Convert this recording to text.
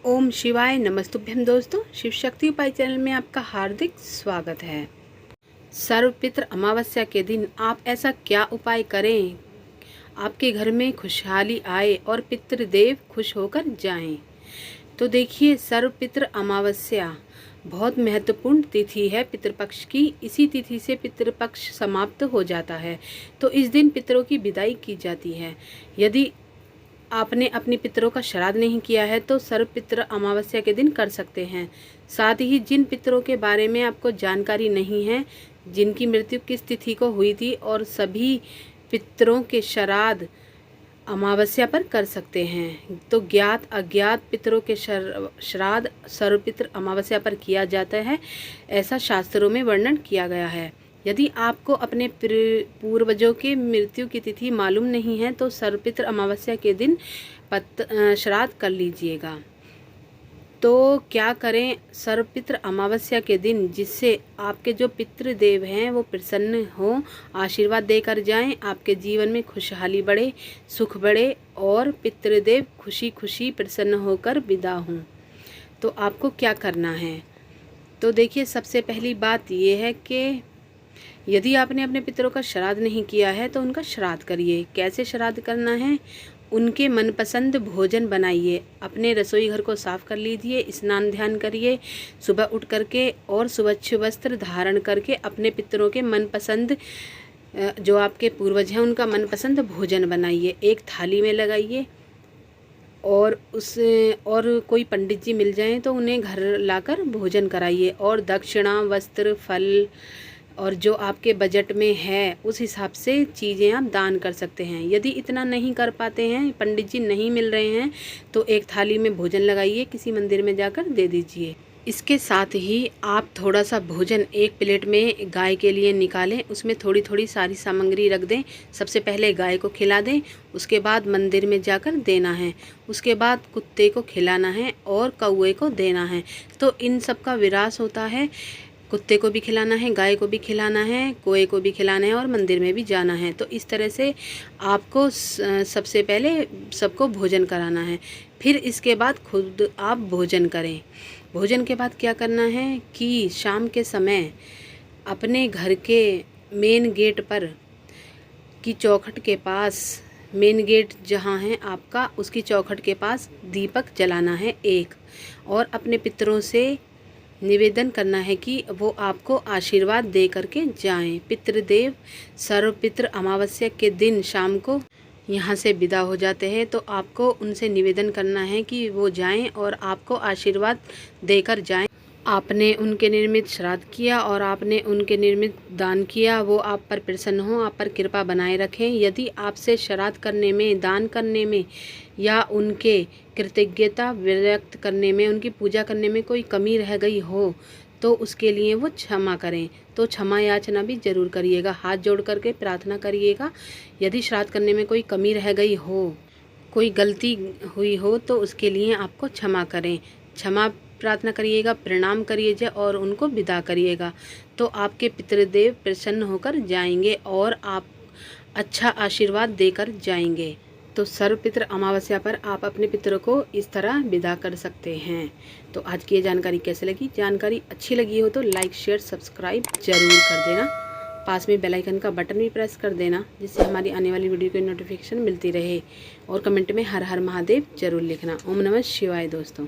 ओम शिवाय नमस्तुभ्यम। दोस्तों, शिव शक्ति उपाय चैनल में आपका हार्दिक स्वागत है। सर्वपित्र अमावस्या के दिन आप ऐसा क्या उपाय करें आपके घर में खुशहाली आए और पितृदेव खुश होकर जाएं। तो देखिए, सर्वपित्र अमावस्या बहुत महत्वपूर्ण तिथि है पितृपक्ष की। इसी तिथि से पितृपक्ष समाप्त हो जाता है। तो इस दिन पितरों की विदाई की जाती है। यदि आपने अपने पितरों का श्राद्ध नहीं किया है तो सर्वपित्र अमावस्या के दिन कर सकते हैं। साथ ही जिन पितरों के बारे में आपको जानकारी नहीं है, जिनकी मृत्यु किस तिथि को हुई थी, और सभी पितरों के श्राद्ध अमावस्या पर कर सकते हैं। तो ज्ञात अज्ञात पितरों के श्राद्ध सर्वपित्र अमावस्या पर किया जाता है, ऐसा शास्त्रों में वर्णन किया गया है। यदि आपको अपने पूर्वजों के मृत्यु की तिथि मालूम नहीं है तो सर्वपित्र अमावस्या के दिन श्राद्ध कर लीजिएगा। तो क्या करें सर्वपित्र अमावस्या के दिन, जिससे आपके जो पितृदेव हैं वो प्रसन्न हों, आशीर्वाद देकर जाएं, आपके जीवन में खुशहाली बढ़े, सुख बढ़े और पितृदेव खुशी खुशी प्रसन्न होकर विदा हों। तो आपको क्या करना है? तो देखिए, सबसे पहली बात ये है कि यदि आपने अपने पितरों का श्राद्ध नहीं किया है तो उनका श्राद्ध करिए। कैसे श्राद्ध करना है? उनके मनपसंद भोजन बनाइए, अपने रसोई घर को साफ कर लीजिए, स्नान ध्यान करिए सुबह उठ करके, और स्वच्छ वस्त्र धारण करके अपने पितरों के मनपसंद जो आपके पूर्वज हैं उनका मनपसंद भोजन बनाइए, एक थाली में लगाइए। और कोई पंडित जी मिल जाएं तो उन्हें घर लाकर भोजन कराइए, और दक्षिणा, वस्त्र, फल और जो आपके बजट में है उस हिसाब से चीज़ें आप दान कर सकते हैं। यदि इतना नहीं कर पाते हैं, पंडित जी नहीं मिल रहे हैं, तो एक थाली में भोजन लगाइए, किसी मंदिर में जाकर दे दीजिए। इसके साथ ही आप थोड़ा सा भोजन एक प्लेट में गाय के लिए निकालें, उसमें थोड़ी थोड़ी सारी सामग्री रख दें। सबसे पहले गाय को खिला दें, उसके बाद मंदिर में जाकर देना है, उसके बाद कुत्ते को खिलाना है और कौवे को देना है। तो इन सब का विरास होता है। कुत्ते को भी खिलाना है, गाय को भी खिलाना है, कौवे को भी खिलाना है और मंदिर में भी जाना है। तो इस तरह से आपको सबसे पहले सबको भोजन कराना है, फिर इसके बाद खुद आप भोजन करें। भोजन के बाद क्या करना है कि शाम के समय अपने घर के मेन गेट पर की चौखट के पास, मेन गेट जहाँ है आपका, उसकी चौखट के पास दीपक जलाना है एक, और अपने पितरों से निवेदन करना है कि वो आपको आशीर्वाद दे करके जाएं। पितृदेव सर्वपित्र अमावस्या के दिन शाम को यहाँ से विदा हो जाते हैं, तो आपको उनसे निवेदन करना है कि वो जाएं और आपको आशीर्वाद देकर जाएं। आपने उनके निर्मित श्राद्ध किया और आपने उनके निर्मित दान किया, वो आप पर प्रसन्न हो, आप पर कृपा बनाए रखें। यदि आपसे श्राद्ध करने में, दान करने में या उनके कृतज्ञता व्यक्त करने में, उनकी पूजा करने में कोई कमी रह गई हो तो उसके लिए वो क्षमा करें। तो क्षमा याचना भी जरूर करिएगा, हाथ जोड़ करके प्रार्थना करिएगा। यदि श्राद्ध करने में कोई कमी रह गई हो, कोई गलती हुई हो, तो उसके लिए आपको क्षमा करें, क्षमा प्रार्थना करिएगा, प्रणाम करिएगा और उनको विदा करिएगा। तो आपके पितृदेव प्रसन्न होकर जाएंगे और आप अच्छा आशीर्वाद देकर जाएंगे। तो सर्वपित्र अमावस्या पर आप अपने पितरों को इस तरह विदा कर सकते हैं। तो आज की ये जानकारी कैसे लगी? जानकारी अच्छी लगी हो तो लाइक, शेयर, सब्सक्राइब जरूर कर देना। पास में बेल आइकन का बटन भी प्रेस कर देना, जिससे हमारी आने वाली वीडियो की नोटिफिकेशन मिलती रहे। और कमेंट में हर हर महादेव जरूर लिखना। ओम नमः शिवाय दोस्तों।